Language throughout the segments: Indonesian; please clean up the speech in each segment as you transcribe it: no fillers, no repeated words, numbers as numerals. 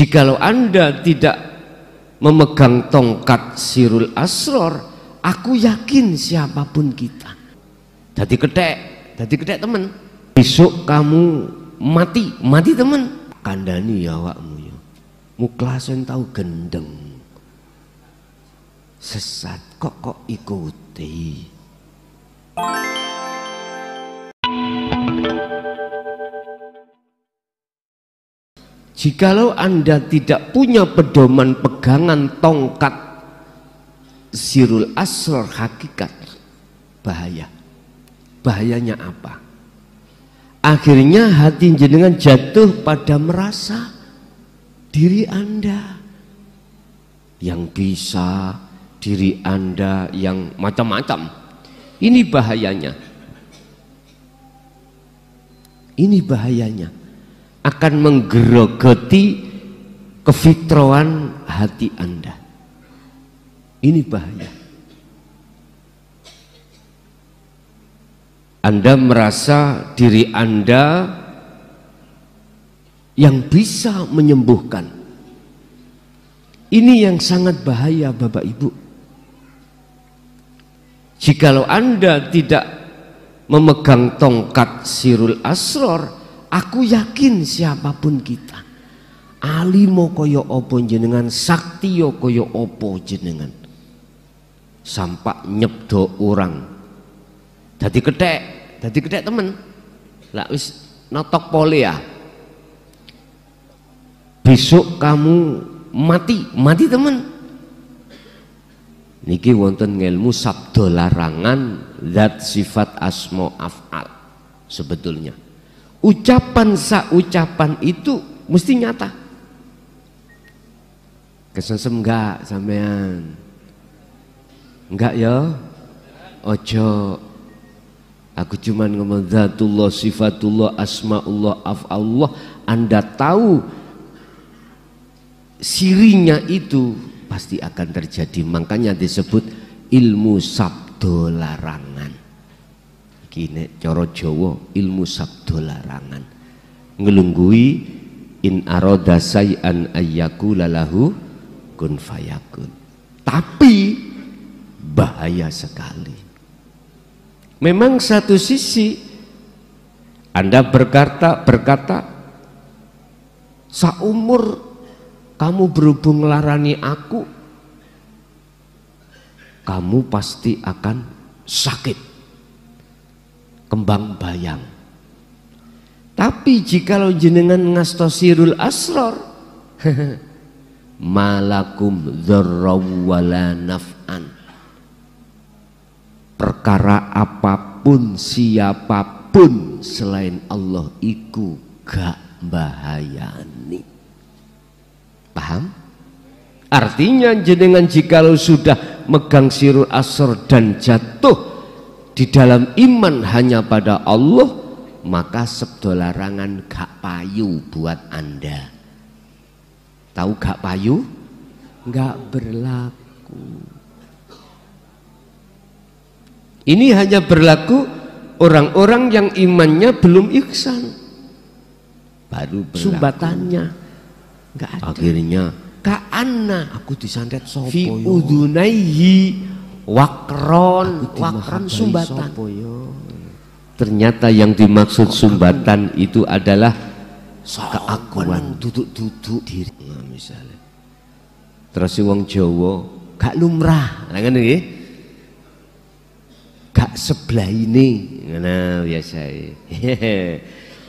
Jikalau Anda tidak memegang tongkat sirul asror, aku yakin siapapun kita. Dadi kethek temen. Besok kamu mati temen. Kandani ya awakmu ya. Muklasen tahu gendeng. Sesat kok ikuti. Jikalau Anda tidak punya pedoman pegangan tongkat sirul asror hakikat, bahaya. Bahayanya apa? Akhirnya hati jenengan jatuh pada merasa diri Anda yang bisa, diri Anda yang macam-macam. Ini bahayanya. Ini bahayanya. Akan menggerogoti kefitrahan hati Anda. Ini bahaya. Anda merasa diri Anda yang bisa menyembuhkan. Ini yang sangat bahaya Bapak Ibu. Jikalau Anda tidak memegang tongkat sirul asror, aku yakin siapapun kita, alimo koyo opo jenengan, sakti yo koyo opo jenengan, sampak nyebdo orang, dadi kethek temen, lah wis notok pole ya. Besok kamu mati temen. Niki wonten ngelmu sabda larangan zat sifat asma af'al. Sebetulnya ucapan saucapan itu mesti nyata. Kesesem enggak sampean? Enggak ya? Ojo. Aku cuman ngomong zatullah, sifatullah, asmaullah, af'alullah. Anda tahu sirinya itu pasti akan terjadi. Makanya disebut ilmu sabda larangan. Kini coro Jawa ilmu sabda larangan, ngelunggui in aroda say'an ayyakula lahu kun fayakun. Tapi bahaya sekali. Memang satu sisi Anda berkata saumur kamu berhubung larani aku, kamu pasti akan sakit, kembang bayang. Tapi jikalau jenengan ngastosirul asror, malakum dzarraw wala naf'an, perkara apapun siapapun selain Allah iku gak bahayani. Paham? Artinya jenengan jikalau sudah megang sirul asror dan jatuh di dalam iman hanya pada Allah, maka sabda larangan gak payu buat Anda. Tahu gak payu? Gak berlaku. Ini hanya berlaku orang-orang yang imannya belum ihsan. Baru berlaku. Sumbatannya gak ada. Akhirnya ka'anna aku disantet sopo fi udunaihi wakron sumbatan. Ternyata yang dimaksud sumbatan itu adalah keakuan, duduk diri misalnya. Terus wong Jawa gak lumrah, lah ngene nggih. Gak sebelah ini, ngono biasa.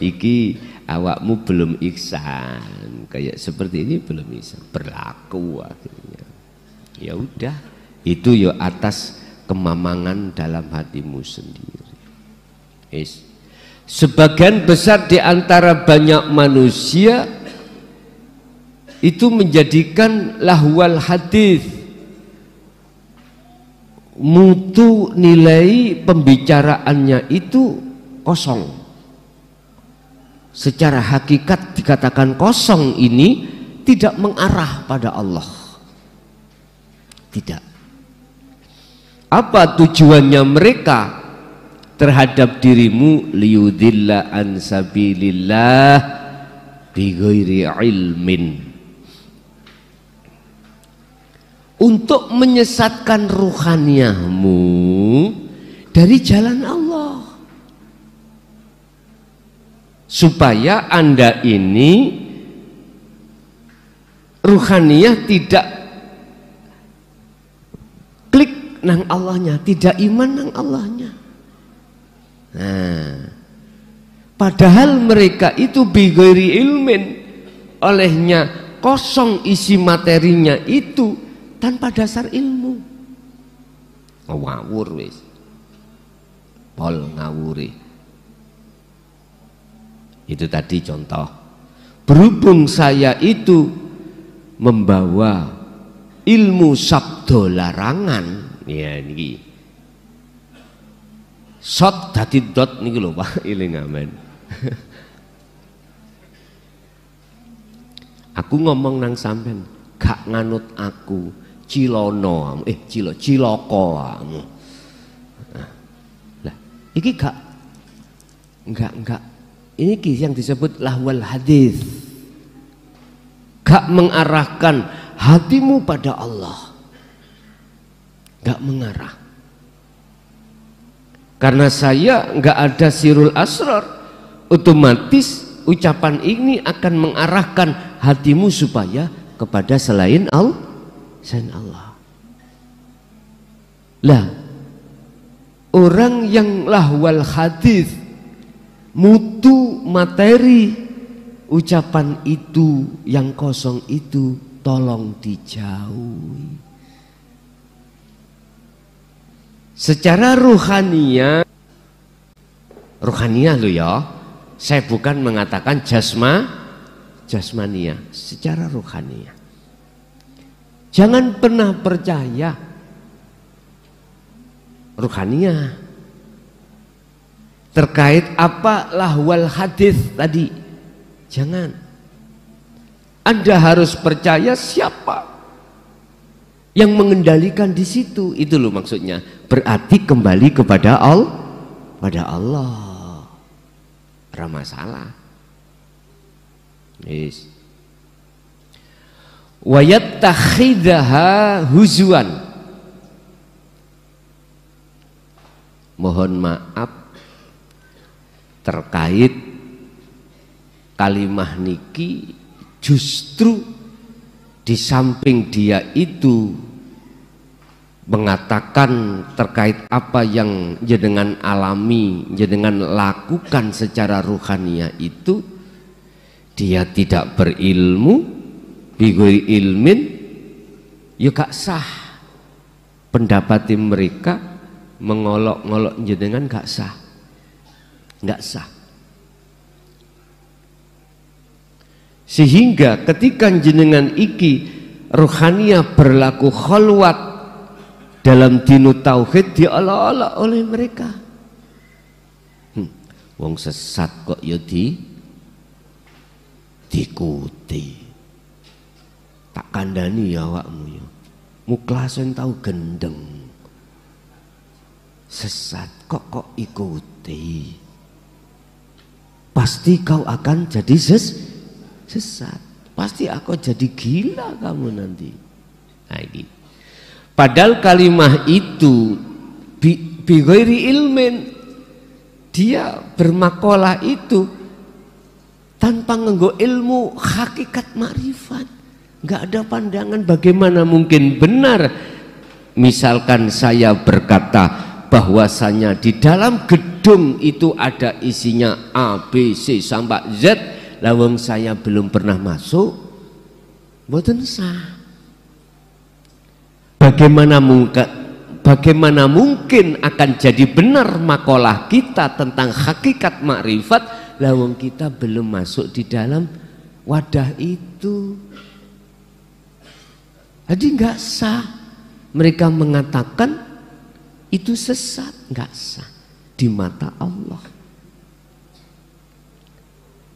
Iki awakmu belum ihsan, kayak seperti ini belum ihsan, berlaku akhirnya. Ya udah, itu ya atas kemamangan dalam hatimu sendiri. Sebagian besar di antara banyak manusia itu menjadikan lahwal hadis, mutu nilai pembicaraannya itu kosong. Secara hakikat dikatakan kosong ini tidak mengarah pada Allah. Tidak. Apa tujuannya mereka terhadap dirimu? Liyudilla an sabilillah bighairi ilmin, untuk menyesatkan ruhaniyahmu dari jalan Allah, supaya Anda ini ruhaniyah tidak klik nang Allahnya, tidak iman nang Allahnya. Nah, padahal mereka itu bighairi ilmin, olehnya kosong isi materinya itu tanpa dasar ilmu. Ngawur wis. Pol ngawuri. Itu tadi contoh. Berhubung saya itu membawa ilmu sabdo larangan, ya niki. Shot dadi dot niki lho Pak, eling amen. Aku ngomong nang sampean, gak nganut aku, cilono, ciloko. Lah, iki enggak. Ini yang disebut lahwal hadis. Gak mengarahkan hatimu pada Allah. Gak mengarah. Karena saya gak ada sirul asrar, otomatis ucapan ini akan mengarahkan hatimu supaya kepada selain Allah. Lah, orang yang lahwal hadis, mutu materi, ucapan itu yang kosong itu tolong dijauhi. Secara ruhaniyah lo ya, saya bukan mengatakan jasmaniyah, secara ruhaniyah. Jangan pernah percaya ruhaniyah terkait apa lahwal hadis tadi. Jangan. Anda harus percaya siapa yang mengendalikan di situ. Itu loh maksudnya. Berarti kembali kepada Allah. Ada masalah. Yes. Wa yattakhidaha huzwan. Mohon maaf terkait kalimah niki, justru di samping dia itu mengatakan terkait apa yang jenengan alami, jenengan lakukan secara ruhaniyah itu, dia tidak berilmu, bighairi ilmin, ya gak sah. Pendapat mereka mengolok-ngolok jenengan gak sah, gak sah. Sehingga ketika jenengan iki ruhaniyah berlaku khalwat dalam dinu tauhid, diolok-olok oleh mereka. Wong sesat kok ya diikuti. Tak kandani ya awakmu ya. Muklasen tahu gendeng. Sesat kok ikuti. Pasti kau akan jadi sesat. Pasti aku jadi gila kamu nanti. Nah, ini. Padahal kalimah itu bighairi ilmin, dia bermakalah itu tanpa nganggo ilmu hakikat makrifat. Nggak ada pandangan bagaimana mungkin benar. Misalkan saya berkata bahwasanya di dalam gedung itu ada isinya A, B, C sampai Z, lawang saya belum pernah masuk, mboten sah. Bagaimana mungkin akan jadi benar makalah kita tentang hakikat makrifat lawang kita belum masuk di dalam wadah itu. Jadi nggak sah. Mereka mengatakan itu sesat, nggak sah di mata Allah.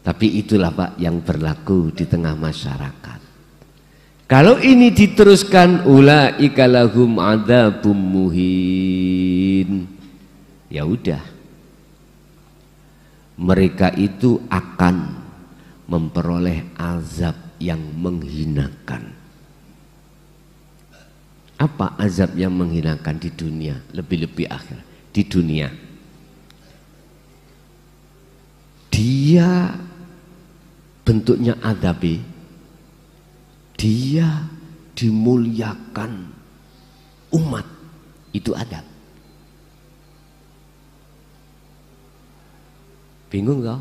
Tapi itulah Pak yang berlaku di tengah masyarakat. Kalau ini diteruskan, ulaika lahum adzabum muhin, ya udah, mereka itu akan memperoleh azab yang menghinakan. Apa azab yang menghinakan di dunia, lebih-lebih akhir di dunia? Dia bentuknya adabi, dia dimuliakan umat, itu adab. Bingung kau?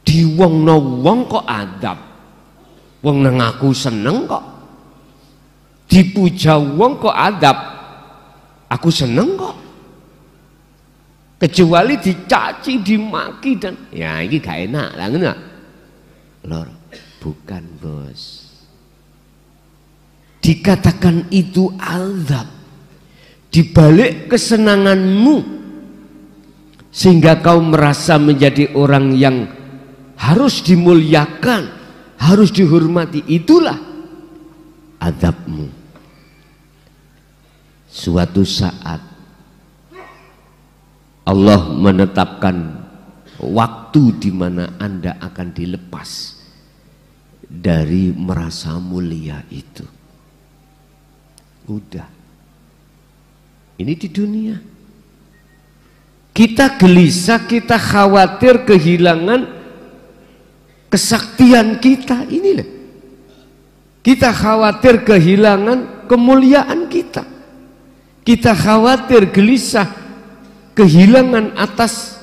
Di wong no wong kok adab, wong nang aku seneng kok. Dipuja wong kok adab, aku seneng kok. Kecuali dicaci, dimaki dan ya ini gak enak lah, enggak? Lor, bukan bos. Dikatakan itu azab dibalik kesenanganmu sehingga kau merasa menjadi orang yang harus dimuliakan, harus dihormati, itulah azabmu. Suatu saat Allah menetapkan waktu di mana Anda akan dilepas dari merasa mulia itu. Udah. Ini di dunia. Kita gelisah, kita khawatir kehilangan kesaktian kita. Inilah. Kita khawatir kehilangan kemuliaan kita. Kita khawatir gelisah kehilangan atas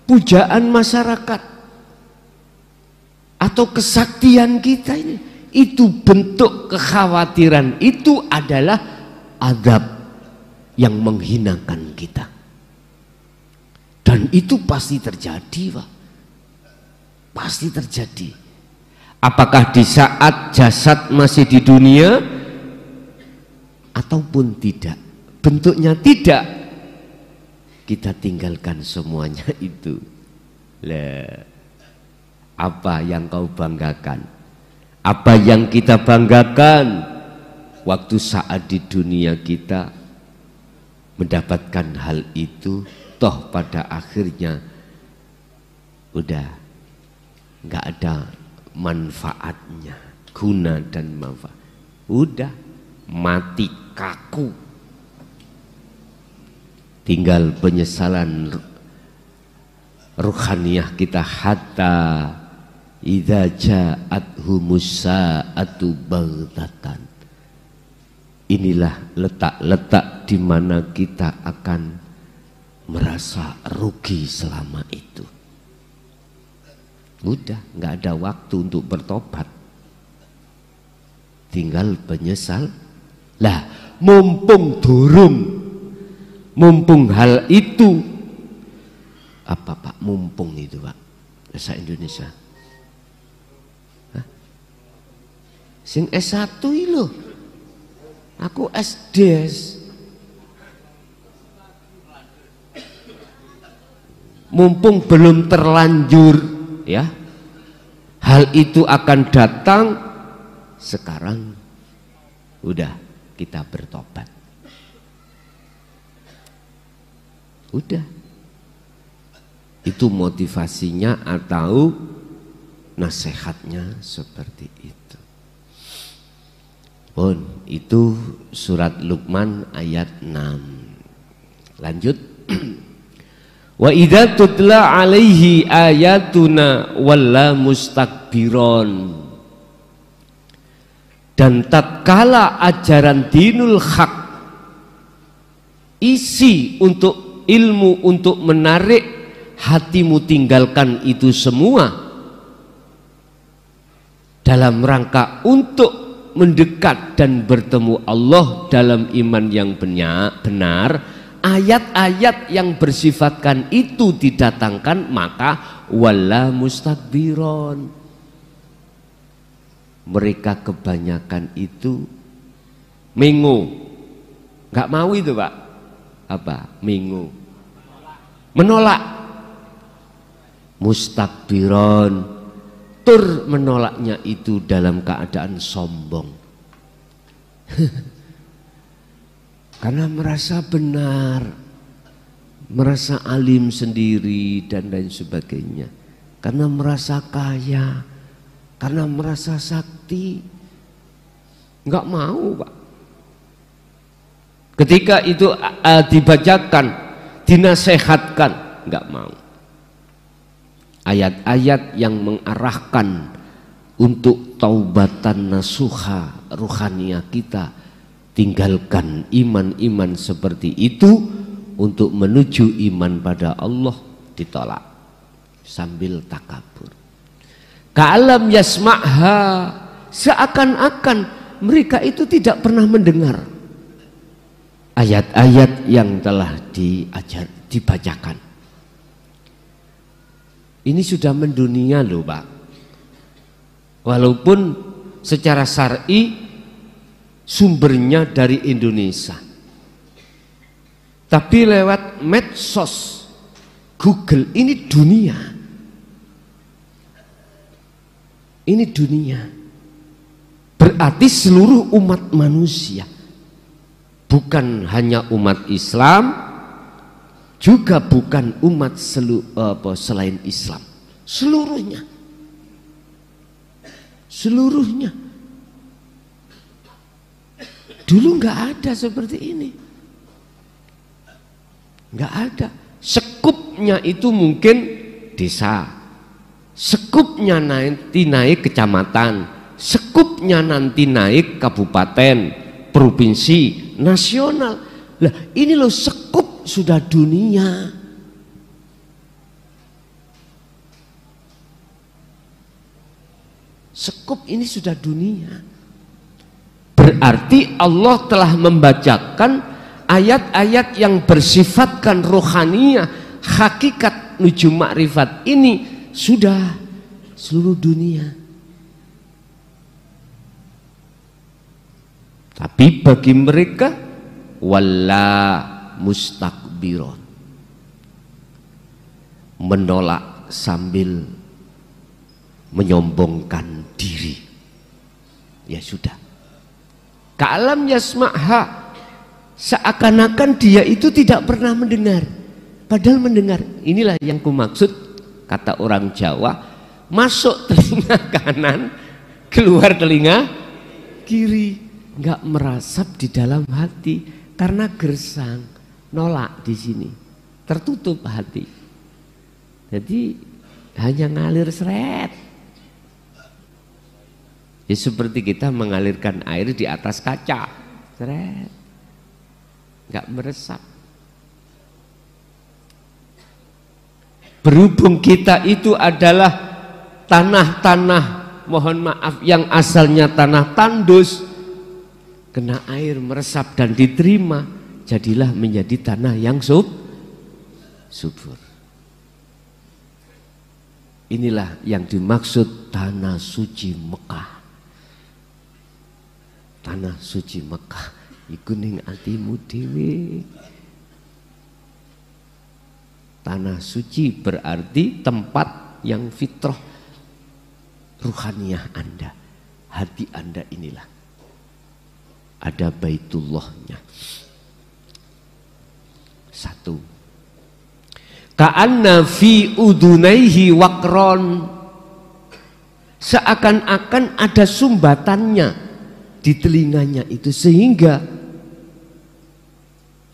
pujaan masyarakat atau kesaktian kita ini. Itu bentuk kekhawatiran, itu adalah azab yang menghinakan kita. Dan itu pasti terjadi, Pak. Pasti terjadi. Apakah di saat jasad masih di dunia ataupun tidak? Bentuknya tidak, kita tinggalkan semuanya itu. Lah, apa yang kau banggakan? Apa yang kita banggakan waktu saat di dunia kita mendapatkan hal itu, toh pada akhirnya udah nggak ada manfaatnya, guna dan manfaat. Udah mati kaku. Tinggal penyesalan ruhaniyah kita hatta idza ja'athumus sa'atu baghtatan. Inilah letak-letak di mana kita akan merasa rugi selama itu. Udah nggak ada waktu untuk bertobat. Tinggal penyesal. Lah, mumpung durung, mumpung hal itu, apa Pak mumpung itu Pak? Bahasa Indonesia. Hah? Sing S1 itu, aku SD. Mumpung belum terlanjur, ya, hal itu akan datang. Sekarang udah kita bertobat. Udah. Itu motivasinya atau nasihatnya seperti itu. Pun itu surat Luqman ayat 6. Lanjut. Wa idza tutla alaihi ayatuna walla mustakbiron. Dan tatkala ajaran dinul haq, isi untuk ilmu untuk menarik hatimu tinggalkan itu semua dalam rangka untuk mendekat dan bertemu Allah dalam iman yang benar, ayat-ayat yang bersifatkan itu didatangkan, maka wala mustakbiron. Mereka kebanyakan itu mengo, nggak mau itu Pak. Apa? Mengo, menolak. Mustakbiron, tur menolaknya itu dalam keadaan sombong. Karena merasa benar, merasa alim sendiri dan lain sebagainya. Karena merasa kaya, karena merasa sakti, nggak mau Pak. Ketika itu dibacakan, dinasehatkan, nggak mau. Ayat-ayat yang mengarahkan untuk taubatan nasuha ruhaniah kita, tinggalkan iman-iman seperti itu untuk menuju iman pada Allah, ditolak sambil takabur. Ka'alam yasma'ha, seakan-akan mereka itu tidak pernah mendengar ayat-ayat yang telah dibacakan. Ini sudah mendunia loh Pak. Walaupun secara syar'i sumbernya dari Indonesia, tapi lewat medsos, Google, ini dunia. Ini dunia. Berarti seluruh umat manusia, bukan hanya umat Islam, juga bukan umat selain Islam, seluruhnya. Seluruhnya. Dulu nggak ada seperti ini, nggak ada. Sekupnya itu mungkin desa, sekupnya nanti naik kecamatan, sekupnya nanti naik kabupaten, provinsi, nasional. Lah ini loh, sekup sudah dunia. Sekup ini sudah dunia. Berarti Allah telah membacakan ayat-ayat yang bersifatkan rohaniah, hakikat nuju makrifat ini sudah seluruh dunia. Tapi bagi mereka wala mustakbiron, menolak sambil menyombongkan diri. Ya sudah. Ka'alam yasma'ha, seakan-akan dia itu tidak pernah mendengar, padahal mendengar. Inilah yang kumaksud, kata orang Jawa, masuk telinga kanan, keluar telinga kiri, nggak merasap di dalam hati karena gersang, nolak di sini, tertutup hati. Jadi hanya ngalir seret. Ya seperti kita mengalirkan air di atas kaca, seret, nggak meresap. Berhubung kita itu adalah tanah-tanah, mohon maaf, yang asalnya tanah tandus, kena air meresap dan diterima, jadilah menjadi tanah yang subur. Inilah yang dimaksud tanah suci Mekah. Tanah suci Mekah iku ning atimu dhewe. Tanah suci berarti tempat yang fitrah ruhaniyah Anda. Hati Anda inilah ada Baitullahnya. Satu, ka'anna fi udunaihi waqron, seakan-akan ada sumbatannya di telinganya itu sehingga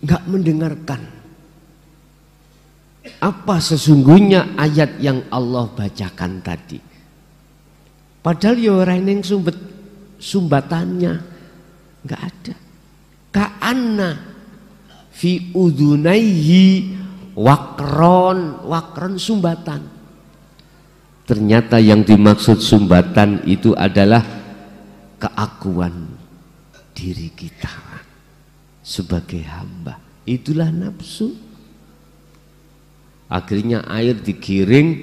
nggak mendengarkan apa sesungguhnya ayat yang Allah bacakan tadi. Padahal ya orang yang sumbatannya nggak ada. Ka'anna fi udunaihi wakron sumbatan. Ternyata yang dimaksud sumbatan itu adalah keakuan diri kita sebagai hamba. Itulah nafsu. Akhirnya air digiring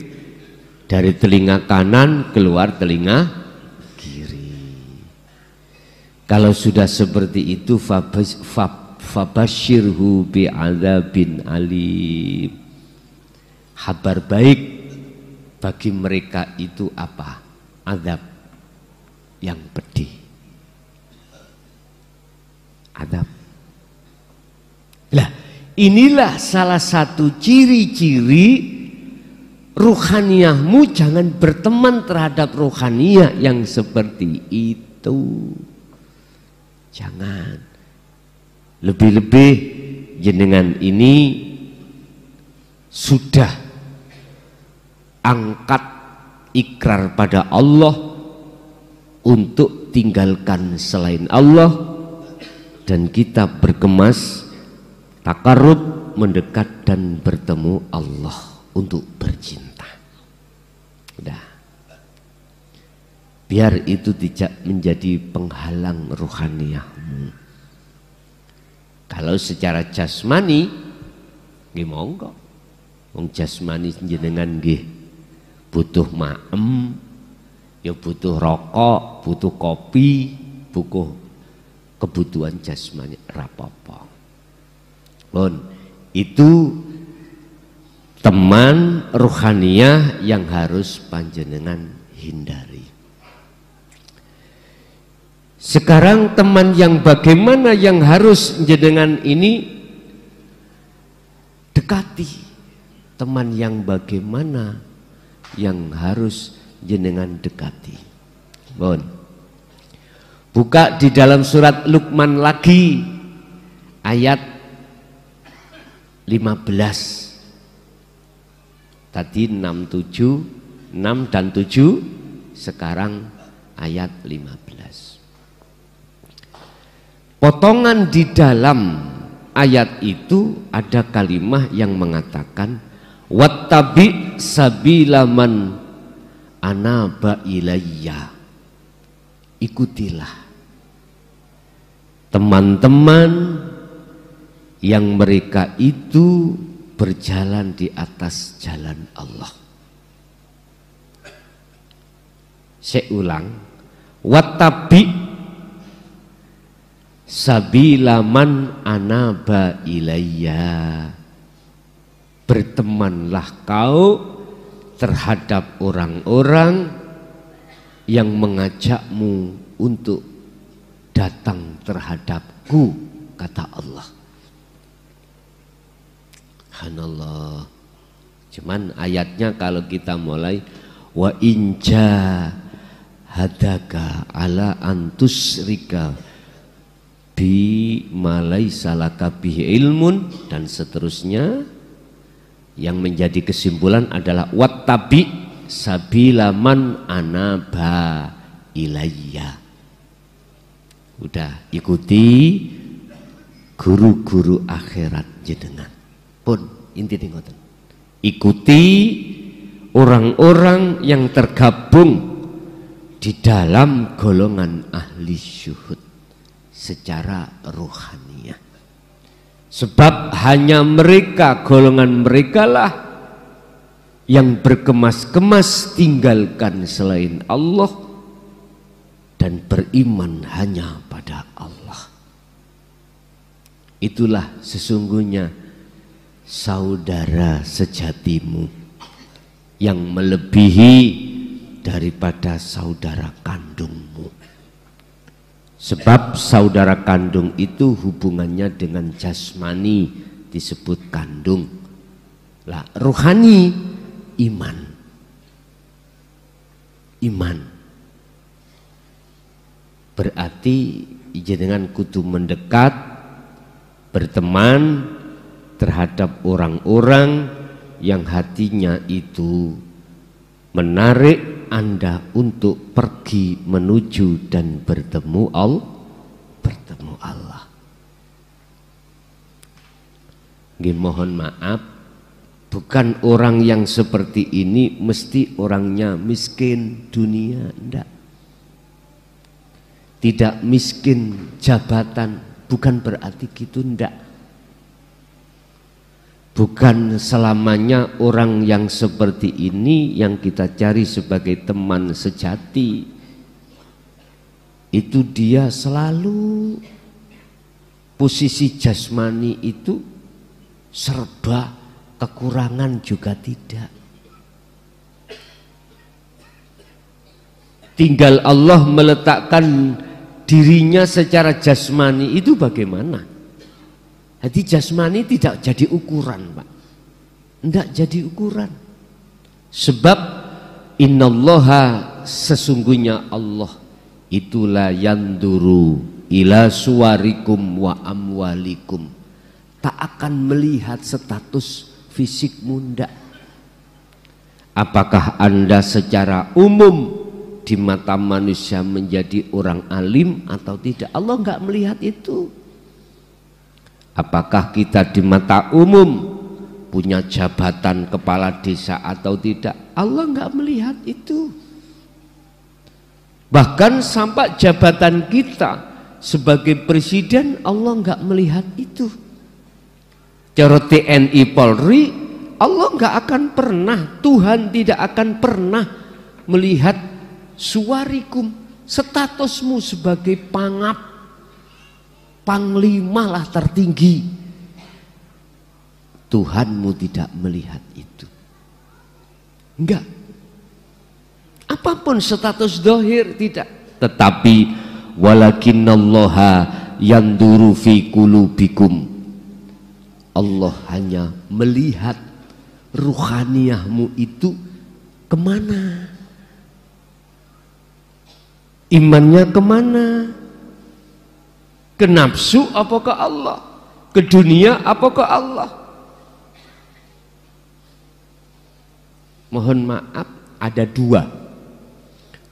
dari telinga kanan keluar telinga kiri. Kalau sudah seperti itu, fabashirhu bi'adzabin alim. Kabar baik bagi mereka itu apa? Azab yang pedih. Azab. Lah, inilah salah satu ciri-ciri ruhaniyahmu. Jangan berteman terhadap ruhaniyah yang seperti itu. Jangan. Lebih-lebih jenengan ini sudah angkat ikrar pada Allah untuk tinggalkan selain Allah, dan kita berkemas takarrub, mendekat dan bertemu Allah untuk bercinta. Udah. Biar itu tidak menjadi penghalang rohaniyahmu. Kalau secara jasmani, nggih monggo. Wong jasmani jenengan nggih butuh maem, ya butuh rokok, butuh kopi, butuh kebutuhan jasmani rapopo. Bon, itu teman rohaniyah yang harus panjenengan hindari. Sekarang teman yang bagaimana yang harus jenengan ini dekati? Teman yang bagaimana yang harus jenengan dekati? Bon. Buka di dalam surat Luqman lagi ayat 15. Tadi 6 dan 7, sekarang ayat 15. Potongan di dalam ayat itu ada kalimat yang mengatakan wattabi sabila man anaba ilayya. Ikutilah teman-teman yang mereka itu berjalan di atas jalan Allah. Saya ulang, wattabi sabila man anaba ilayya. Bertemanlah kau terhadap orang-orang yang mengajakmu untuk datang terhadapku, kata Allah. Subhanallah. Cuman ayatnya kalau kita mulai wa inja hadaka ala antusrika bi malai salaka bihi ilmun dan seterusnya, yang menjadi kesimpulan adalah wattabi sabila man anaba ilayya. Udah, ikuti guru-guru akhirat jenengan. Pun inti ngoten. Ikuti orang-orang yang tergabung di dalam golongan ahli syuhud secara rohaniyah. Sebab hanya mereka, golongan mereka lah yang berkemas-kemas tinggalkan selain Allah dan beriman hanya pada Allah. Itulah sesungguhnya saudara sejatimu yang melebihi daripada saudara kandungmu. Sebab saudara kandung itu hubungannya dengan jasmani disebut kandung. Lah rohani iman. Iman. Berarti jenengan kudu mendekat, berteman terhadap orang-orang yang hatinya itu menarik Anda untuk pergi menuju dan bertemu Allah. Nggih, mohon maaf, bukan orang yang seperti ini mesti orangnya miskin dunia, enggak. Tidak miskin jabatan, bukan berarti gitu, enggak. Bukan selamanya orang yang seperti ini yang kita cari sebagai teman sejati. Itu dia selalu posisi jasmani itu serba kekurangan juga tidak. Tinggal Allah meletakkan dirinya secara jasmani itu bagaimana? Jadi jasmani tidak jadi ukuran, Pak. Tidak jadi ukuran. Sebab innallaha, sesungguhnya Allah itulah yanduru ila suwarikum wa amwalikum. Tak akan melihat status fisikmu, ndak. Apakah Anda secara umum di mata manusia menjadi orang alim atau tidak? Allah enggak melihat itu. Apakah kita di mata umum punya jabatan kepala desa atau tidak? Allah enggak melihat itu. Bahkan sampai jabatan kita sebagai presiden Allah enggak melihat itu. Cara TNI Polri Allah enggak akan pernah, Tuhan tidak akan pernah melihat suwarikum, statusmu sebagai pangap, panglima lah tertinggi. Tuhanmu tidak melihat itu. Enggak. Apapun status dohir tidak. Tetapi walakinallaha yanduru fi qulubikum. Allah hanya melihat ruhaniyahmu itu kemana, imannya kemana, ke nafsu apa ke Allah, ke dunia apa ke Allah. Mohon maaf, ada dua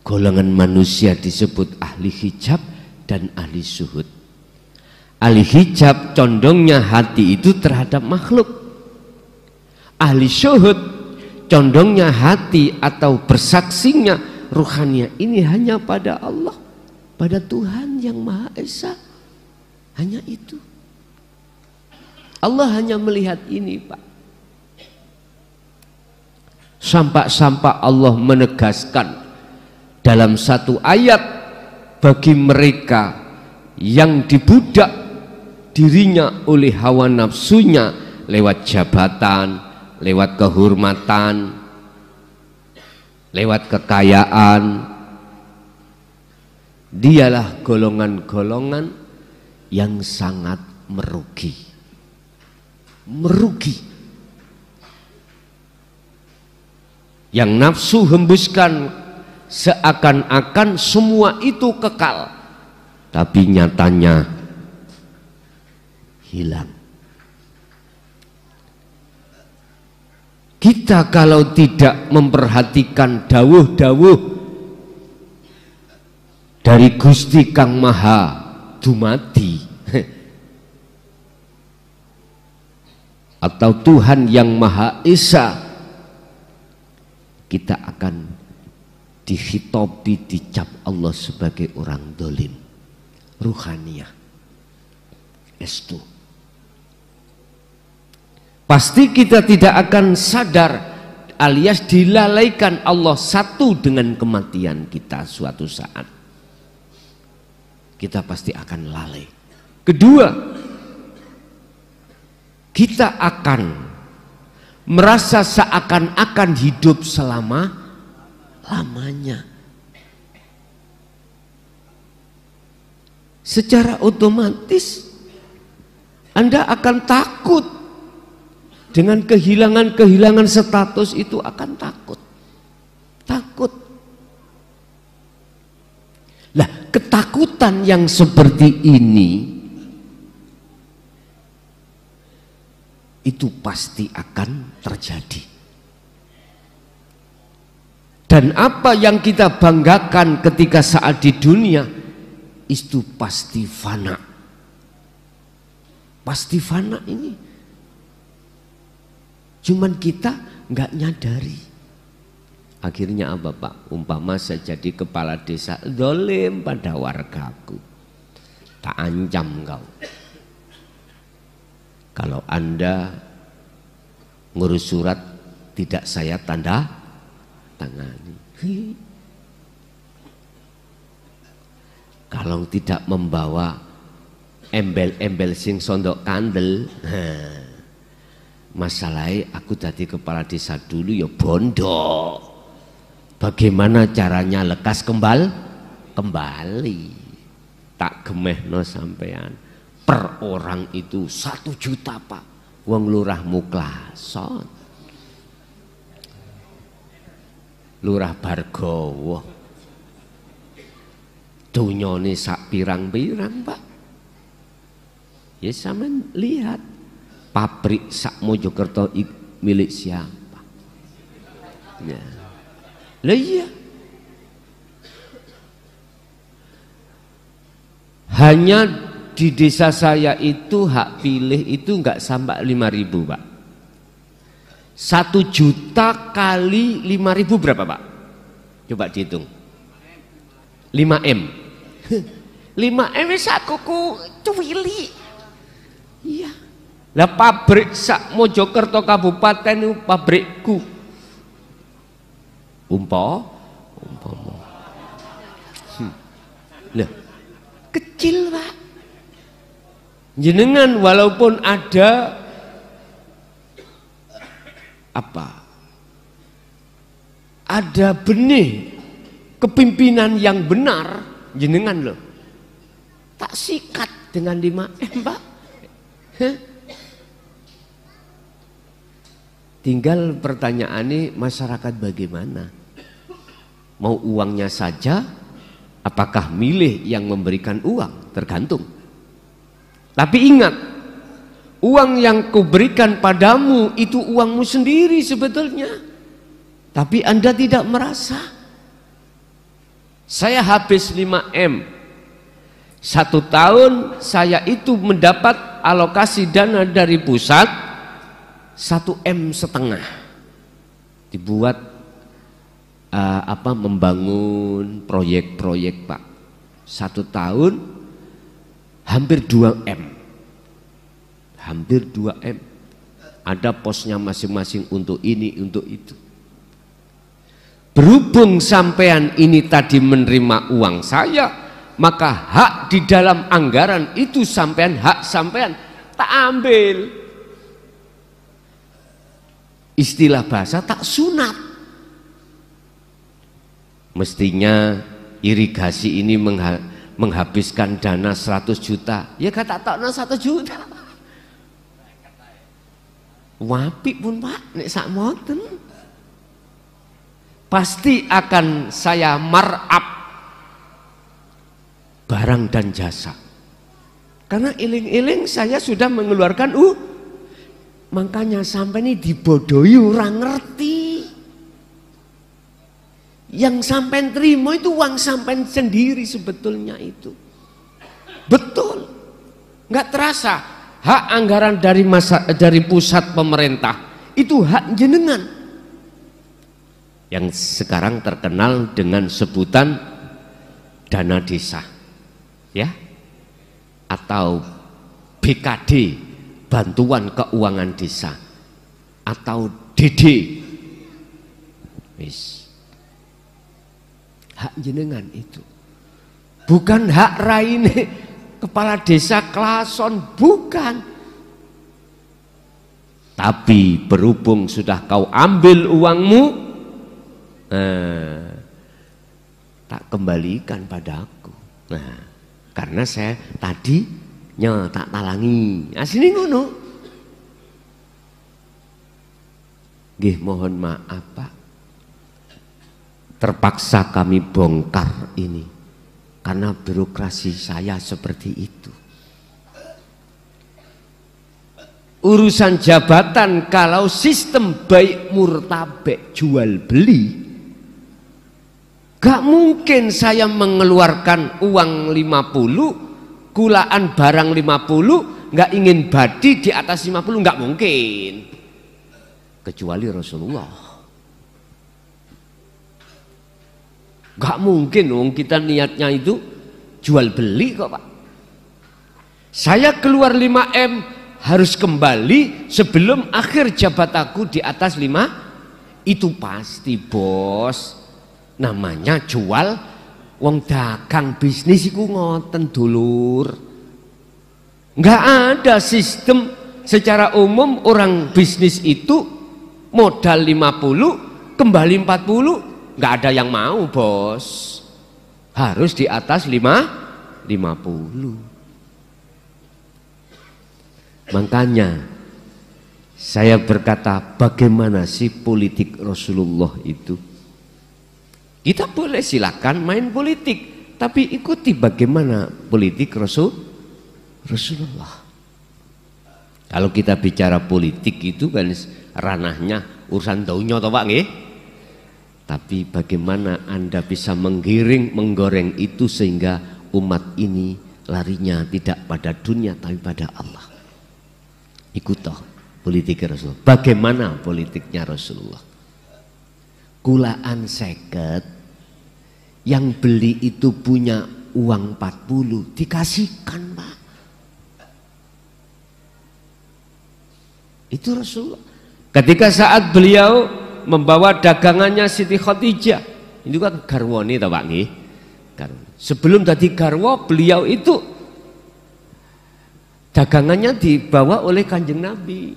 golongan manusia disebut ahli hijab dan ahli syuhud. Ahli hijab condongnya hati itu terhadap makhluk. Ahli syuhud condongnya hati atau bersaksinya ruhania ini hanya pada Allah, pada Tuhan yang Maha Esa. Hanya itu. Allah hanya melihat ini, Pak. Sampai-sampai Allah menegaskan dalam satu ayat, bagi mereka yang dibudak dirinya oleh hawa nafsunya lewat jabatan, lewat kehormatan, lewat kekayaan, dialah golongan-golongan yang sangat merugi. Merugi. Yang nafsu hembuskan seakan-akan semua itu kekal, tapi nyatanya hilang. Kita kalau tidak memperhatikan dawuh-dawuh dari Gusti Kang Maha Dumadi atau Tuhan yang Maha Esa, kita akan dihitopi, dicap Allah sebagai orang dolim, ruhaniyah, estu. Pasti kita tidak akan sadar alias dilalaikan Allah satu dengan kematian kita suatu saat. Kita pasti akan lalai. Kedua, kita akan merasa seakan-akan hidup selama-lamanya. Secara otomatis Anda akan takut. Dengan kehilangan status itu akan takut. Takut. Lah, ketakutan yang seperti ini itu pasti akan terjadi. Dan apa yang kita banggakan ketika saat di dunia itu pasti fana. Pasti fana ini. Cuman kita nggak nyadari. Akhirnya apa, Pak? Umpama saya jadi kepala desa, zalim pada wargaku, tak ancam kau. Kalau Anda ngurus surat tidak saya tanda tangani. Kalau tidak membawa embel-embel sing sondok kandel, masalahnya aku tadi kepala desa dulu ya bondo. Bagaimana caranya lekas kembali? Tak gemehno sampean. Per orang itu 1 juta, Pak. Wong lurah Muklason, lurah Bargowo, Donyane sak pirang-pirang, Pak. Ya sampean lihat pabrik sak Mojokerto milik siapa? Ya. Lah iya. Hanya di desa saya itu hak pilih itu enggak sampai 5.000, Pak. 1 juta kali 5.000 berapa, Pak? Coba dihitung. 5M. 5M sak kuku cuwili. Iya. Lah pabrik sak Mojokerto kabupaten itu pabrikku. Umpama. Lah kecil, Pak. Jenengan walaupun ada ada benih kepimpinan yang benar, jenengan loh tak sikat dengan 5M, Pak. Tinggal pertanyaannya masyarakat bagaimana? Mau uangnya saja? Apakah milih yang memberikan uang? Tergantung. Tapi ingat, uang yang kuberikan padamu itu uangmu sendiri sebetulnya. Tapi Anda tidak merasa. Saya habis 5M. 1 tahun saya itu mendapat alokasi dana dari pusat 1,5 M. Dibuat membangun proyek-proyek, Pak. 1 tahun hampir 2M. Hampir 2M. Ada posnya masing-masing untuk ini, untuk itu. Berhubung sampean ini tadi menerima uang saya, maka hak di dalam anggaran itu sampean, hak sampean tak ambil. Istilah bahasa tak sunat. Mestinya irigasi ini menghabiskan dana 100 juta. Ya kata tak 1 juta. Wapi pun, Pak, nek sak moten. Pasti akan saya markup barang dan jasa. Karena iling-iling saya sudah mengeluarkan makanya sampai ini dibodohi orang ngerti. Yang sampai terima itu uang sampai sendiri sebetulnya itu. Betul. Nggak terasa. Hak anggaran dari pusat pemerintah itu hak jenengan. Yang sekarang terkenal dengan sebutan dana desa. Ya. Atau BKD, bantuan keuangan desa, atau DD. Wis. Hak jenengan itu. Bukan hak raine kepala desa Klason, bukan. Tapi berhubung sudah kau ambil uangmu, tak kembalikan padaku. Nah, karena saya tadi tak talangi. Asli ngono. Nggih, mohon maaf, Pak. Terpaksa kami bongkar ini karena birokrasi saya seperti itu. Urusan jabatan kalau sistem baik murtabek jual beli, gak mungkin saya mengeluarkan uang 50, kulaan barang 50, gak ingin badi di atas 50, gak mungkin. Kecuali Rasulullah. Gak mungkin dong kita niatnya itu jual beli kok, Pak. Saya keluar 5M harus kembali sebelum akhir jabatanku di atas 5. Itu pasti, Bos. Namanya jual, wong dagang bisnis iku ngoten dulur. Nggak ada sistem secara umum orang bisnis itu modal 50 kembali 40, nggak ada yang mau, Bos. Harus di atas 50. Makanya saya berkata, bagaimana sih politik Rasulullah itu? Kita boleh silakan main politik, Tapi ikuti bagaimana politik Rasulullah. Kalau kita bicara politik itu kan ranahnya urusan dunia toh Pak nggih. Tapi bagaimana Anda bisa menggiring, menggoreng itu sehingga umat ini larinya tidak pada dunia tapi pada Allah. Ikut toh politik Rasulullah. Bagaimana politiknya Rasulullah? Kulaan seket yang beli itu punya uang 40 dikasihkan Pak. Itu Rasulullah. Ketika saat beliau membawa dagangannya Siti Khadijah, itu kan garwo nih Pak nih. Sebelum tadi garwo, beliau itu dagangannya dibawa oleh Kanjeng Nabi.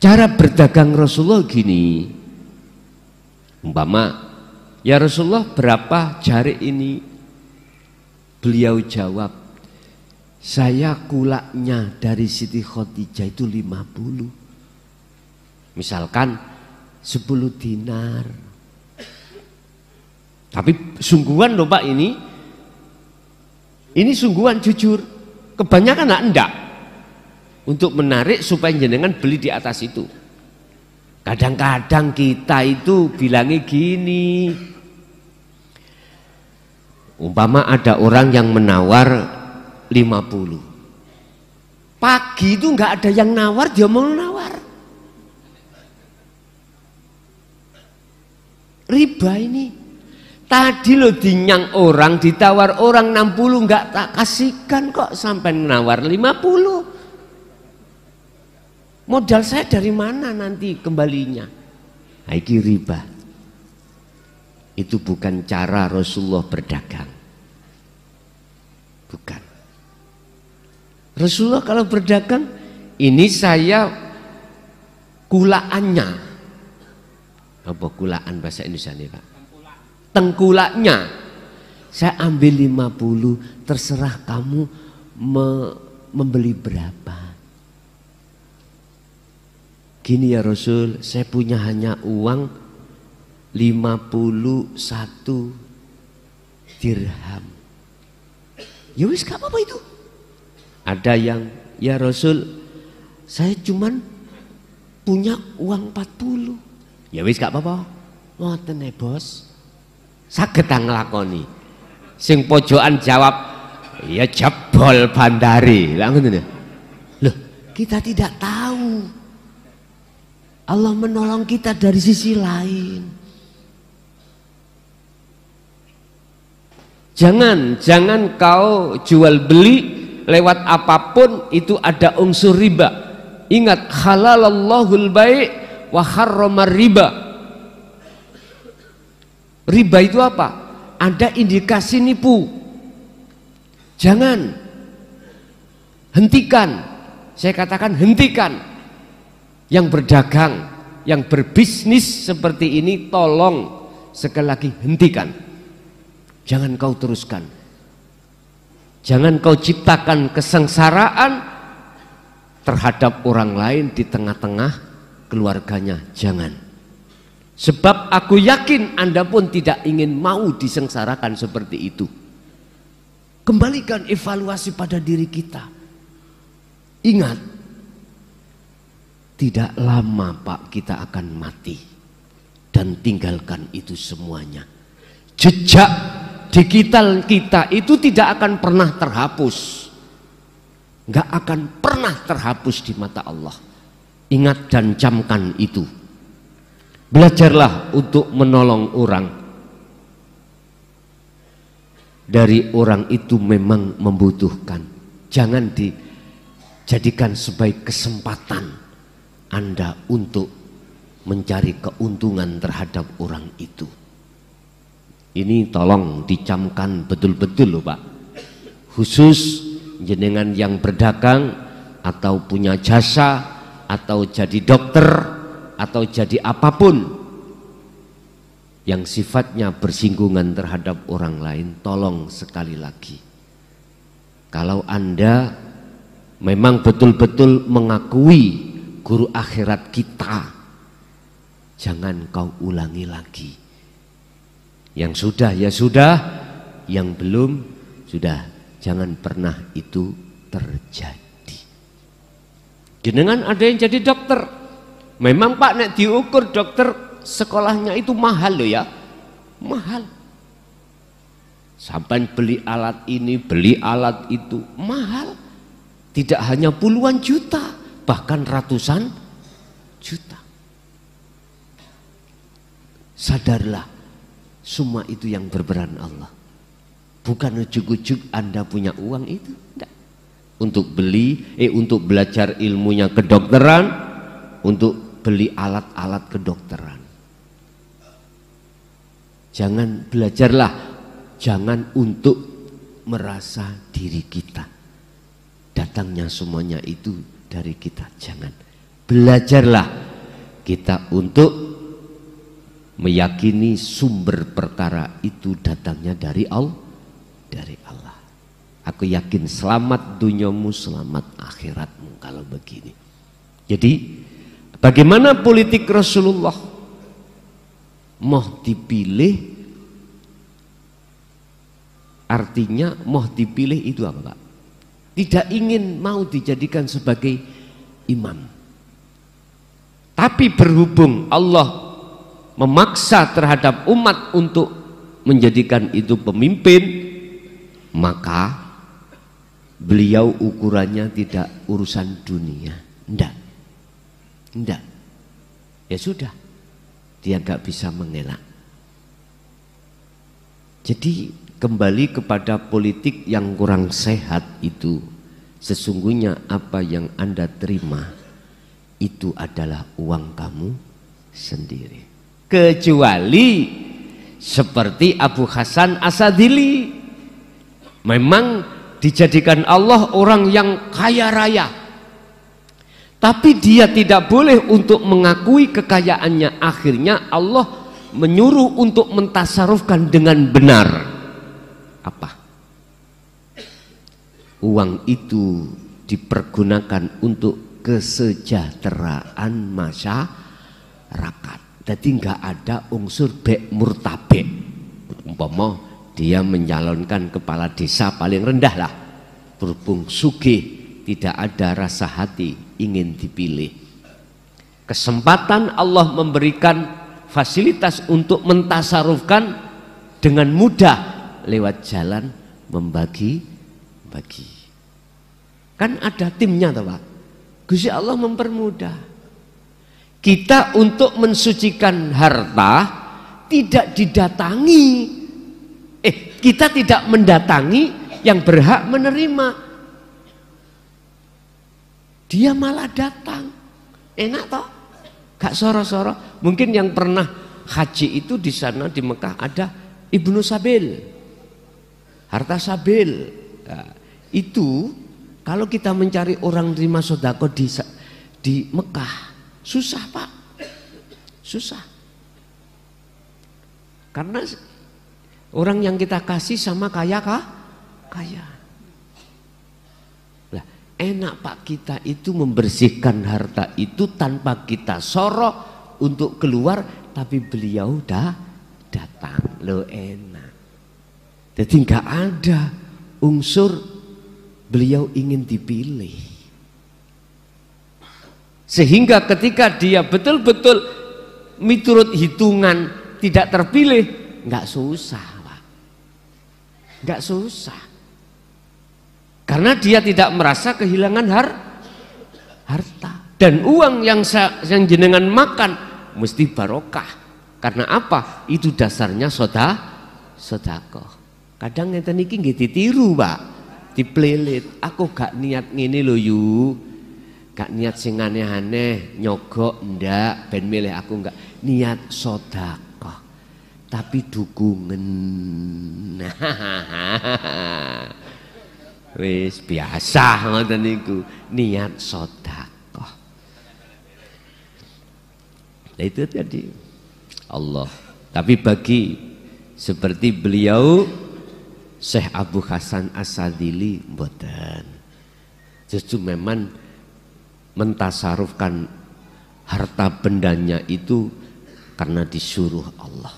Cara berdagang Rasulullah gini, umpama, ya Rasulullah berapa jari ini? Beliau jawab, saya kulaknya dari Siti Khadijah itu 50. Misalkan 10 dinar. Tapi sungguhan loh Pak ini sungguhan jujur. Kebanyakan enggak. Untuk menarik supaya jenengan beli di atas itu. Kadang-kadang kita itu bilangnya gini. Umpama ada orang yang menawar 50. Pagi itu enggak ada yang nawar, dia mau nawar. Riba ini. Tadi lo dinyang orang, ditawar orang 60 enggak tak kasihkan kok sampai nawar 50. Modal saya dari mana nanti kembalinya? Nah, ini riba. Itu bukan cara Rasulullah berdagang. Bukan. Rasulullah kalau berdagang, ini saya kulaannya. Apa kulaan bahasa Indonesia nih Pak? Tengkulaknya. Saya ambil 50, terserah kamu membeli berapa. Gini ya Rasul, saya punya hanya uang 51 dirham. Ya wis gak apa-apa itu. Ada yang, ya Rasul, saya cuman punya uang 40. Ya wis gak apa-apa. Ngoten bos. Saged nglakoni. Sing pojokan jawab, ya jebol bandari. Lah ngoten. Loh, kita tidak tahu. Allah menolong kita dari sisi lain. Jangan kau jual beli lewat apapun itu ada unsur riba. Ingat, halalallahul bai' wa harramar riba. Riba itu apa? Ada indikasi nipu. Jangan. Hentikan. Saya katakan hentikan. Yang berdagang, yang berbisnis seperti ini, tolong sekali lagi hentikan. Jangan kau teruskan. Jangan kau ciptakan kesengsaraan terhadap orang lain di tengah-tengah keluarganya. Jangan. Sebab aku yakin Anda pun tidak ingin mau disengsarakan seperti itu. Kembalikan evaluasi pada diri kita. Ingat, tidak lama Pak kita akan mati dan tinggalkan itu semuanya. Jejak digital kita itu tidak akan pernah terhapus, nggak akan pernah terhapus di mata Allah. Ingat dan camkan itu. Belajarlah untuk menolong orang. Dari orang itu memang membutuhkan. Jangan dijadikan sebagai kesempatan Anda untuk mencari keuntungan terhadap orang itu. Ini tolong dicamkan betul-betul loh Pak. Khusus jenengan yang berdagang atau punya jasa atau jadi dokter atau jadi apapun yang sifatnya bersinggungan terhadap orang lain, tolong sekali lagi. Kalau Anda memang betul-betul mengakui guru akhirat kita, jangan kau ulangi lagi. Yang sudah ya sudah, yang belum sudah. Jangan pernah itu terjadi. Jenengan ada yang jadi dokter. Memang Pak nek diukur dokter sekolahnya itu mahal loh ya. Mahal. Sampai beli alat ini, beli alat itu, mahal. Tidak hanya puluhan juta, bahkan ratusan juta. Sadarlah, semua itu yang berperan Allah. Bukan ujuk-ujuk Anda punya uang itu, enggak. Untuk untuk belajar ilmunya kedokteran, untuk beli alat-alat kedokteran. Jangan belajarlah, jangan untuk merasa diri kita. Datangnya semuanya itu dari kita, jangan. Belajarlah kita untuk meyakini sumber perkara itu datangnya dari Allah. Aku yakin selamat dunyamu, selamat akhiratmu kalau begini. Jadi bagaimana politik Rasulullah? Mau dipilih, artinya mau dipilih itu apa Pak? Tidak ingin mau dijadikan sebagai imam. Tapi berhubung Allah memaksa terhadap umat untuk menjadikan itu pemimpin, maka beliau ukurannya tidak urusan dunia, enggak. Ya sudah, dia gak bisa mengelak. Jadi kembali kepada politik yang kurang sehat itu, sesungguhnya apa yang Anda terima itu adalah uang kamu sendiri. Kecuali seperti Abu Hasan Asadili, memang dijadikan Allah orang yang kaya raya, tapi dia tidak boleh untuk mengakui kekayaannya. Akhirnya Allah menyuruh untuk mentasarufkan dengan benar. Apa? Uang itu dipergunakan untuk kesejahteraan masyarakat. Jadi nggak ada unsur bek murtabek. Umpama dia mencalonkan kepala desa paling rendah lah, berhubung sugih, tidak ada rasa hati ingin dipilih. Kesempatan Allah memberikan fasilitas untuk mentasarufkan dengan mudah lewat jalan membagi-bagi. Kan ada timnya toh Pak. Gusti Allah mempermudah. Kita untuk mensucikan harta tidak didatangi. Kita tidak mendatangi yang berhak menerima. Dia malah datang. Enak toh? Gak soro-soro. Mungkin yang pernah haji itu di sana di Mekah ada Ibnu Sabil, harta Sabil. Nah, itu kalau kita mencari orang terima sodako di Mekah susah Pak, susah. Karena orang yang kita kasih sama kaya. Lah, enak Pak kita itu membersihkan harta itu tanpa kita sorok untuk keluar, tapi beliau dah datang, lo enak. Jadi nggak ada unsur beliau ingin dipilih. Sehingga ketika dia betul-betul miturut hitungan tidak terpilih, nggak susah Pak, nggak susah. Karena dia tidak merasa kehilangan harta. Dan uang yang jenengan makan mesti barokah. Karena apa? Itu dasarnya sedekah. Kadang ngeten iki nggih ditiru Pak, diplelit. Aku gak niat ngene lho yu, gak niat sing aneh-aneh, nyogok ndak, ben milih aku enggak, niat sedekah. Tapi dukungan. Wis biasa ngoten niku, niat sedekah. Nah, itu tadi Allah. Tapi bagi seperti beliau Syekh Abu Hasan Asadili mboten. Justru memang mentasarufkan harta bendanya itu karena disuruh Allah.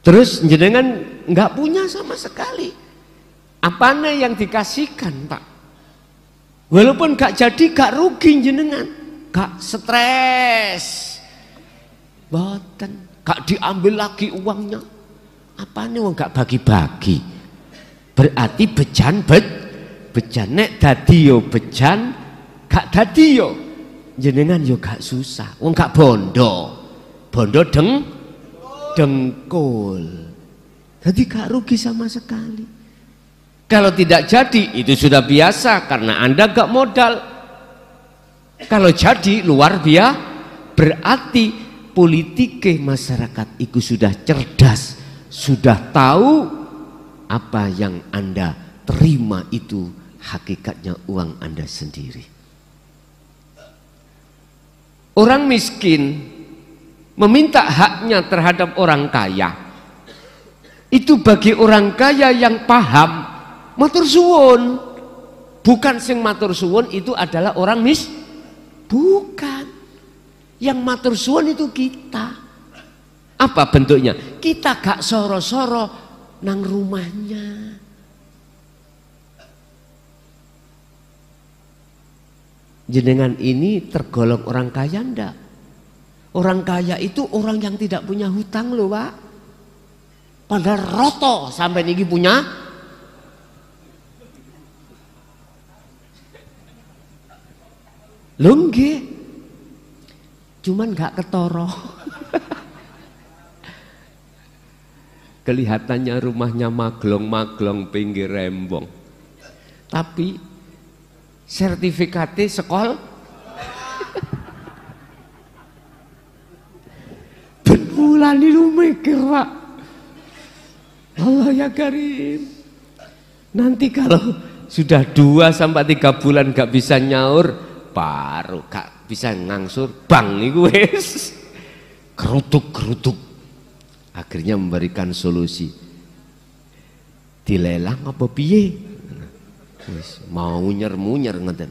Terus jenengan nggak punya sama sekali. Apanya yang dikasihkan, Pak? Walaupun gak jadi gak rugi jenengan, gak stres, boten, gak diambil lagi uangnya. Apanya wong gak bagi-bagi? Berarti bejan nek dadi yo bejan, gak dadi yo jenengan yo gak susah. Wong gak bondo dengkul. Jadi gak rugi sama sekali. Kalau tidak jadi itu sudah biasa karena Anda gak modal. Kalau jadi luar biasa, berarti politike masyarakat itu sudah cerdas, sudah tahu apa yang Anda terima itu hakikatnya uang Anda sendiri. Orang miskin meminta haknya terhadap orang kaya, itu bagi orang kaya yang paham. Matur suwun, bukan sing matur suwun itu adalah orang bukan. Yang matur suwun itu kita. Apa bentuknya? Kita gak soro-soro nang rumahnya. Jenengan ini tergolong orang kaya ndak? Orang kaya itu orang yang tidak punya hutang loh, Pak. Padahal roto sampai niki punya. Lho nggih. Cuman gak ketoro. Kelihatannya rumahnya maglong-maglong pinggir rembong. Tapi sertifikatnya sekolah berbulan itu mikir, Pak. Allah ya Karim. Nanti kalau sudah 2 sampai 3 bulan gak bisa nyaur, baru gak bisa ngangsur bang niku wis kerutuk-kerutuk. Akhirnya memberikan solusi, dilelang apa piye, wis mau munyer-munyer ngeten.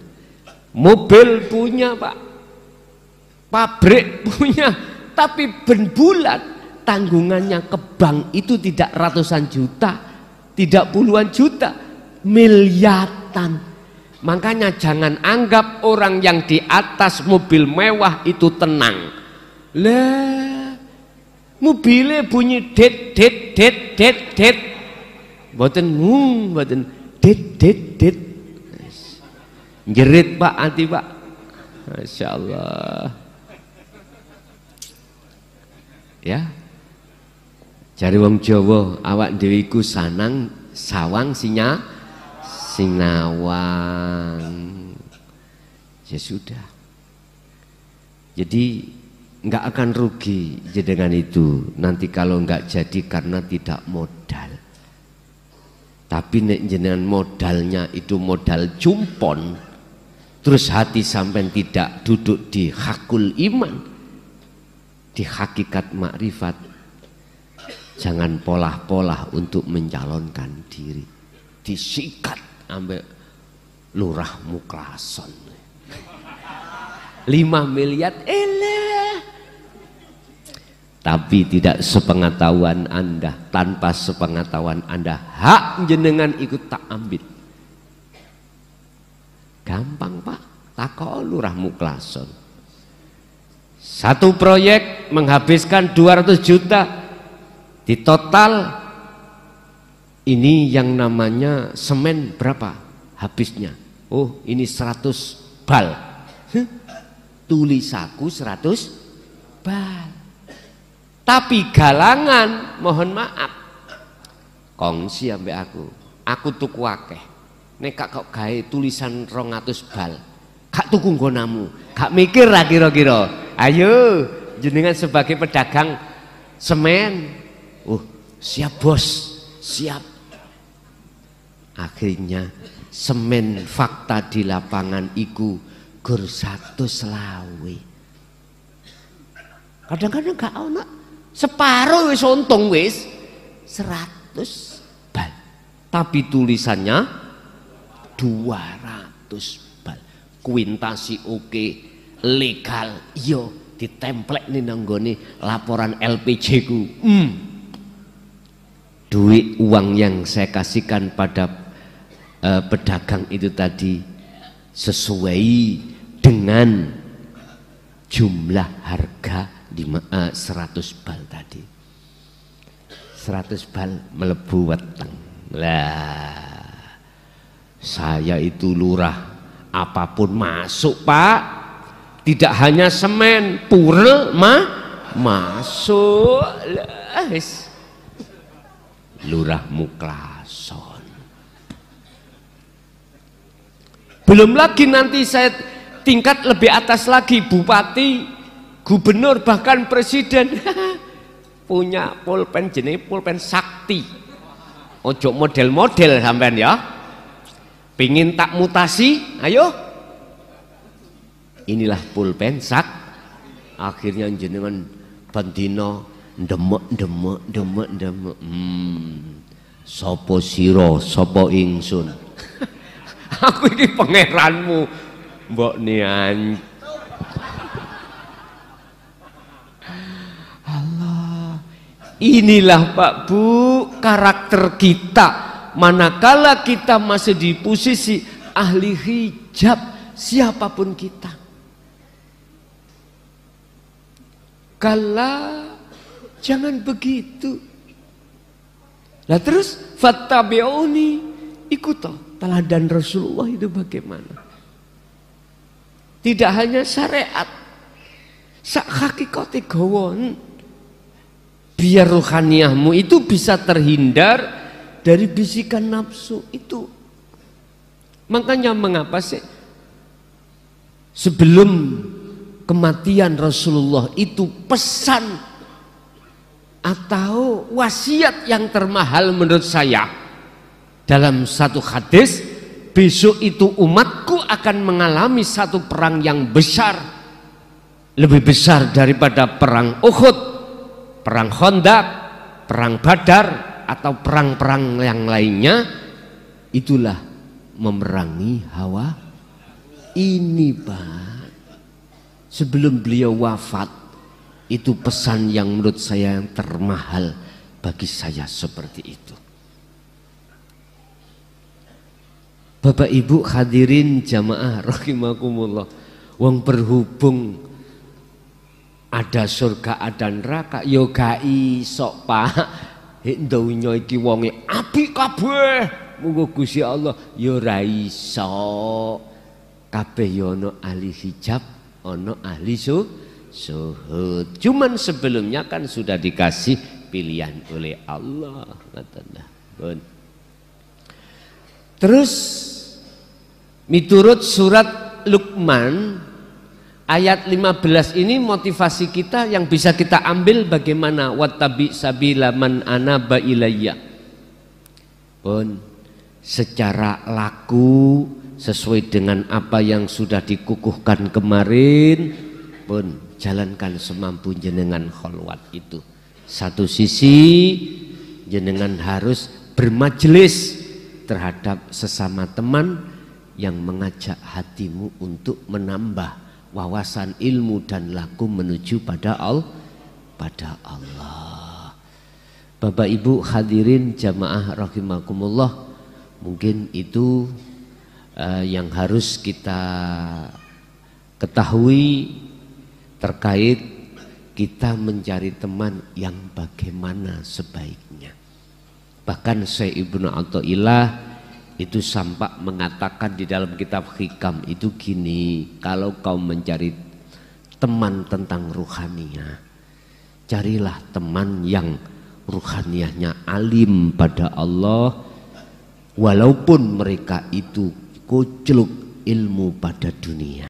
Mobil punya, Pak, pabrik punya, tapi ben bulan tanggungannya ke bank itu tidak ratusan juta, tidak puluhan juta, miliaran. Makanya jangan anggap orang yang di atas mobil mewah itu tenang. Lah, mobilnya bunyi det. Mboten mboten det. Jerit, Pak, anti, Pak. Masya Allah. Ya. Jare wong Jawa, awak dhewe iku sanang sawang sinawang. Ya sudah. Jadi nggak akan rugi dengan itu nanti kalau nggak jadi karena tidak modal. Tapi nek jenengan modalnya itu modal jumpon, terus hati sampai tidak duduk di hakul iman, di hakikat makrifat, jangan polah-polah untuk mencalonkan diri, disikat ambek lurah Muklason 5 miliar tapi tidak sepengetahuan Anda. Tanpa sepengetahuan Anda, hak jenengan ikut tak ambil. Gampang, Pak, takok lurah Muklason. Satu proyek menghabiskan 200 juta, di total ini yang namanya semen berapa habisnya? Oh, ini 100 bal. Tulisaku 100 bal. Tapi galangan, mohon maaf, kongsi ambek aku tuku akeh. Nek kok gawe tulisan 200 bal, gak tuku nggonamu, gak mikir lah kira-kira. Ayo, jenengan sebagai pedagang semen, siap bos, siap. Akhirnya semen fakta di lapangan iku gur 100 selawe. Kadang-kadang gak ono, separuh wis untung wis 100 bal. Tapi tulisannya 200 bal. Kuintasi oke, legal, yo ditemplek nih nanggone laporan LPG ku. duit uang yang saya kasihkan pada pedagang itu tadi sesuai dengan jumlah harga 100 bal tadi. 100 bal melebu weteng. Lah, saya itu lurah, apapun masuk Pak, tidak hanya semen, purel masuk. Lah, lurah Muklason. Belum lagi nanti saya tingkat lebih atas lagi, bupati, gubernur, bahkan presiden punya pulpen jenis pulpen sakti. Ojo model-model sampean ya. Pingin tak mutasi, ayo. Inilah pulpen sak. Akhirnya jenengan bandino demek. Sopo siro, sopo ingsun. Aku ini pangeranmu, mbok nian. Allah, inilah Pak Bu karakter kita. Manakala kita masih di posisi ahli hijab, siapapun kita. Kala jangan begitu. Lah terus fattabi'uni, ikut teladan Rasulullah itu bagaimana? Tidak hanya syariat, sak hakikate gawon. Biar rohaniahmu itu bisa terhindar dari bisikan nafsu itu. Makanya mengapa sih sebelum kematian Rasulullah itu pesan atau wasiat yang termahal menurut saya dalam satu hadis, besok itu umatku akan mengalami satu perang yang besar, lebih besar daripada perang Uhud, perang Khandaq, perang Badar atau perang-perang yang lainnya. Itulah memerangi hawa ini Pak. Sebelum beliau wafat, itu pesan yang menurut saya yang termahal bagi saya seperti itu. Bapak Ibu hadirin jamaah rahimakumullah, wong berhubung ada surga ada neraka yo gak iso Pak. Donya iki wonge apik kabeh, muga Gusti Allah yo ra iso. Kabeh yo ana ahli hijab, ana ahli suhud. Cuman sebelumnya kan sudah dikasih pilihan oleh Allah. Terus miturut surat Luqman ayat 15 ini motivasi kita yang bisa kita ambil bagaimana, wattabi sabila man anaba ilayya. Pun secara laku sesuai dengan apa yang sudah dikukuhkan kemarin, pun jalankan semampu jenengan kholwat itu. Satu sisi jenengan harus bermajelis terhadap sesama teman yang mengajak hatimu untuk menambah wawasan ilmu dan laku menuju pada Allah. Bapak Ibu hadirin jamaah rahimakumullah, mungkin itu yang harus kita ketahui terkait kita mencari teman yang bagaimana sebaiknya. Bahkan Syekh Ibnu Athaillah itu sampai mengatakan di dalam kitab Hikam itu gini, kalau kau mencari teman tentang ruhaniyah, carilah teman yang ruhaniyahnya alim pada Allah, walaupun mereka itu kucluk ilmu pada dunia.